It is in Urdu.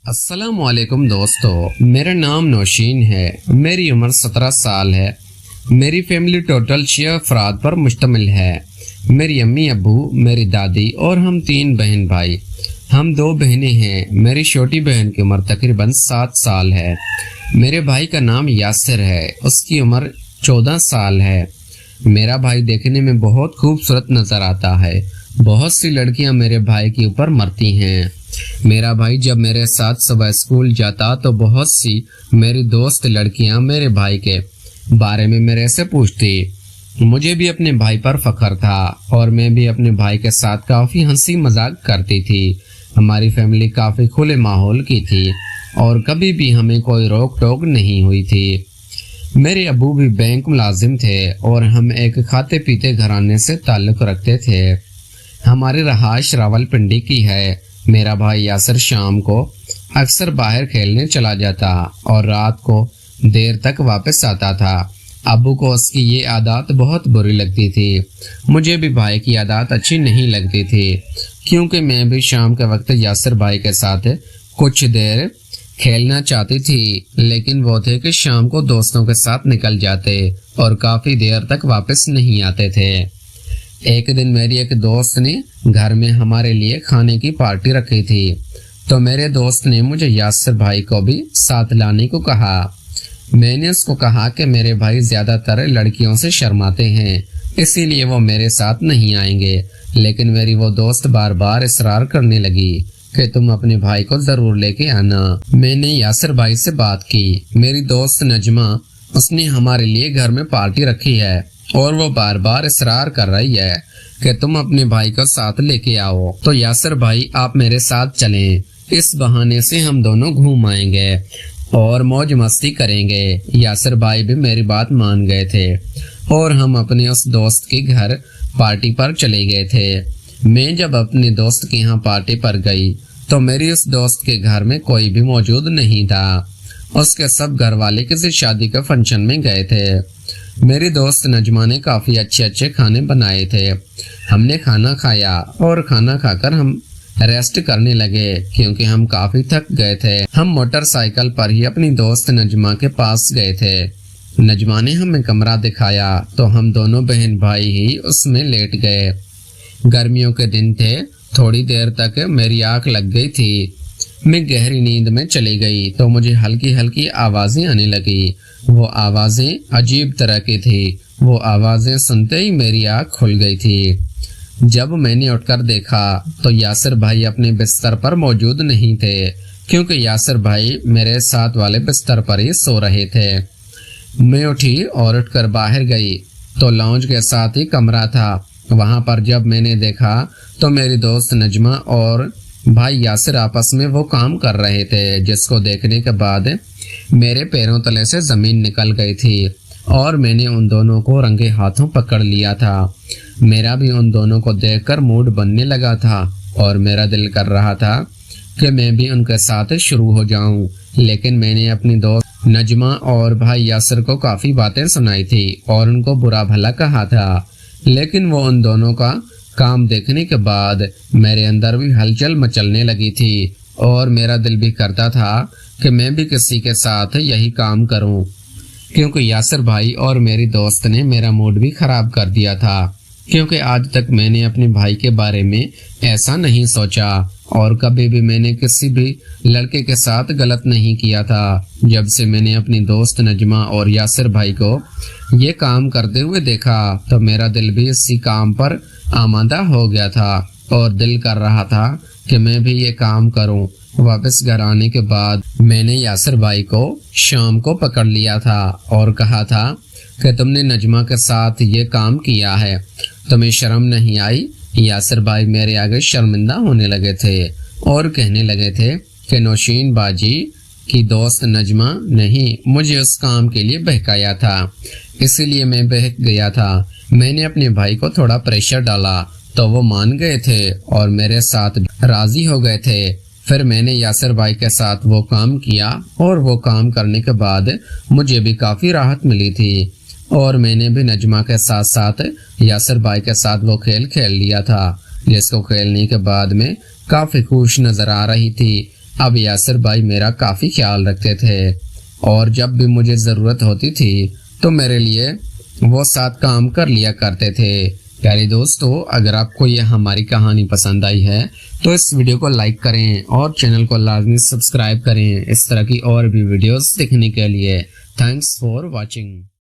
السلام علیکم دوستو، میرا نام نوشین ہے۔ میری عمر 17 سال ہے۔ میری فیملی ٹوٹل 6 افراد پر مشتمل ہے۔ میری امی ابو، میری دادی اور ہم 3 بہن بھائی۔ ہم 2 بہنیں ہیں۔ میری چھوٹی بہن کی عمر تقریباً 7 سال ہے۔ میرے بھائی کا نام یاسر ہے، اس کی عمر 14 سال ہے۔ میرا بھائی دیکھنے میں بہت خوبصورت نظر آتا ہے۔ بہت سی لڑکیاں میرے بھائی کے اوپر مرتی ہیں۔ میرا بھائی جب میرے ساتھ صبح اسکول جاتا تو بہت سی میری دوست لڑکیاں میرے بھائی کے بارے میں میرے سے پوچھتی۔ مجھے بھی اپنے بھائی پر فخر تھا اور میں بھی اپنے بھائی کے ساتھ کافی ہنسی مذاق کرتی تھی۔ ہماری فیملی کافی کھلے ماحول کی تھی اور کبھی بھی ہمیں کوئی روک ٹوک نہیں ہوئی تھی۔ میرے ابو بھی بینک ملازم تھے اور ہم ایک کھاتے پیتے گھرانے سے تعلق رکھتے تھے۔ ہماری رہائش راولپنڈی کی ہے۔ میرا بھائی یاسر شام کو اکثر باہر کھیلنے چلا جاتا اور رات کو دیر تک واپس آتا تھا۔ ابو کو اس کی یہ عادات بہت بری لگتی تھی۔ مجھے بھی بھائی کی عادات اچھی نہیں لگتی تھی، کیونکہ میں بھی شام کے وقت یاسر بھائی کے ساتھ کچھ دیر کھیلنا چاہتی تھی، لیکن وہ تھے کہ شام کو دوستوں کے ساتھ نکل جاتے اور کافی دیر تک واپس نہیں آتے تھے۔ ایک دن میری ایک دوست نے گھر میں ہمارے لیے کھانے کی پارٹی رکھی تھی، تو میرے دوست نے مجھے یاسر بھائی کو بھی ساتھ لانے کو کہا۔ میں نے اس کو کہا کہ میرے بھائی زیادہ تر لڑکیوں سے شرماتے ہیں، اسی لیے وہ میرے ساتھ نہیں آئیں گے، لیکن میری وہ دوست بار بار اصرار کرنے لگی کہ تم اپنے بھائی کو ضرور لے کے آنا۔ میں نے یاسر بھائی سے بات کی۔ میری دوست نجمہ، اس نے ہمارے لیے گھر میں پارٹی رکھی ہے اور وہ بار بار اصرار کر رہی ہے کہ تم اپنے بھائی کو ساتھ لے کے آؤ، تو یاسر بھائی آپ میرے ساتھ چلیں، اس بہانے سے ہم دونوں گھوم آئیں گے اور موج مستی کریں گے۔ یاسر بھائی بھی میری بات مان گئے تھے اور ہم اپنے اس دوست کے گھر پارٹی پر چلے گئے تھے۔ میں جب اپنے دوست کے یہاں پارٹی پر گئی تو میری اس دوست کے گھر میں کوئی بھی موجود نہیں تھا۔ اس کے سب گھر والے کسی شادی کے فنکشن میں گئے تھے۔ میری دوست نجمہ نے کافی اچھے کھانے بنائے تھے۔ ہم نے کھانا کھایا اور کھانا کھا کر ہم ریسٹ کرنے لگے، کیونکہ ہم کافی تھک گئے تھے۔ ہم موٹر سائیکل پر ہی اپنی دوست نجمہ کے پاس گئے تھے۔ نجمہ نے ہمیں کمرہ دکھایا تو ہم دونوں بہن بھائی ہی اس میں لیٹ گئے۔ گرمیوں کے دن تھے، تھوڑی دیر تک میری آنکھ لگ گئی تھی۔ میں گہری نیند میں چلی گئی تو مجھے ہلکی ہلکی آوازیں آنے لگی۔ وہ آوازیں عجیب طرح کی تھی۔ وہ آوازیں سنتے ہی میری آنکھ کھل گئی تھی۔ جب میں نے اٹھ کر دیکھا تو یاسر بھائی اپنے بستر پر موجود نہیں تھے، کیونکہ یاسر بھائی میرے ساتھ والے بستر پر ہی سو رہے تھے۔ میں اٹھی اور اٹھ کر باہر گئی تو لاؤنج کے ساتھ ہی کمرہ تھا۔ وہاں پر جب میں نے دیکھا تو میری دوست نجمہ اور بھائی یاسر آپس میں وہ کام کر رہے تھے، جس کو دیکھنے کے بعد میرے پیروں تلے سے زمین نکل گئی تھی اور میں نے ان دونوں کو رنگے ہاتھوں پکڑ لیا تھا۔ میرا بھی ان دونوں کو دیکھ کر موڈ بننے لگا تھا اور میرا دل کر رہا تھا کہ میں بھی ان کے ساتھ شروع ہو جاؤں، لیکن میں نے اپنی دوست نجمہ اور بھائی یاسر کو کافی باتیں سنائی تھی اور ان کو برا بھلا کہا تھا، لیکن وہ ان دونوں کا کام دیکھنے کے بعد میرے اندر بھی ہلچل مچلنے لگی تھی اور میرا دل بھی کرتا تھا کہ میں بھی کسی کے ساتھ یہی کام کروں، کیونکہ یاسر بھائی اور میری دوست نے میرا موڈ بھی خراب کر دیا تھا، کیونکہ آج تک میں نے اپنے بھائی کے بارے میں ایسا نہیں سوچا اور کبھی بھی میں نے کسی بھی لڑکے کے ساتھ غلط نہیں کیا تھا۔ جب سے میں نے اپنی دوست نجمہ اور یاسر بھائی کو یہ کام کرتے ہوئے دیکھا تو میرا دل بھی اسی کام پر آمادہ ہو گیا تھا اور دل کر رہا تھا کہ میں بھی یہ کام کروں۔ واپس گھر آنے کے بعد میں نے یاسر بھائی کو شام کو پکڑ لیا تھا اور کہا تھا کہ تم نے نجمہ کے ساتھ یہ کام کیا ہے، تمہیں شرم نہیں آئی؟ یاسر بھائی میرے آگے شرمندہ ہونے لگے تھے اور کہنے لگے تھے کہ نوشین باجی کی دوست نجمہ نہیں مجھے اس کام کے لیے بہکایا تھا، اسی لیے میں بہک گیا تھا۔ میں نے اپنے بھائی کو تھوڑا پریشر ڈالا تو وہ مان گئے تھے اور میرے ساتھ راضی ہو گئے تھے۔ پھر میں نے یاسر بھائی کے ساتھ وہ کام کیا اور وہ کام کرنے کے بعد مجھے بھی کافی راحت ملی تھی اور میں نے بھی نجمہ کے ساتھ ساتھ یاسر بھائی کے ساتھ وہ کھیل لیا تھا، جس کو کھیلنے کے بعد میں کافی خوش نظر آ رہی تھی، اب یاسر بھائی میرا کافی خیال رکھتے تھے اور جب بھی مجھے ضرورت ہوتی تھی تو میرے لیے وہ ساتھ کام کر لیا کرتے تھے۔ پیارے دوستو، اگر آپ کو یہ ہماری کہانی پسند آئی ہے تو اس ویڈیو کو لائک کریں اور چینل کو لازمی سبسکرائب کریں اس طرح کی اور بھی ویڈیوز دیکھنے کے لیے۔ Thanks for watching.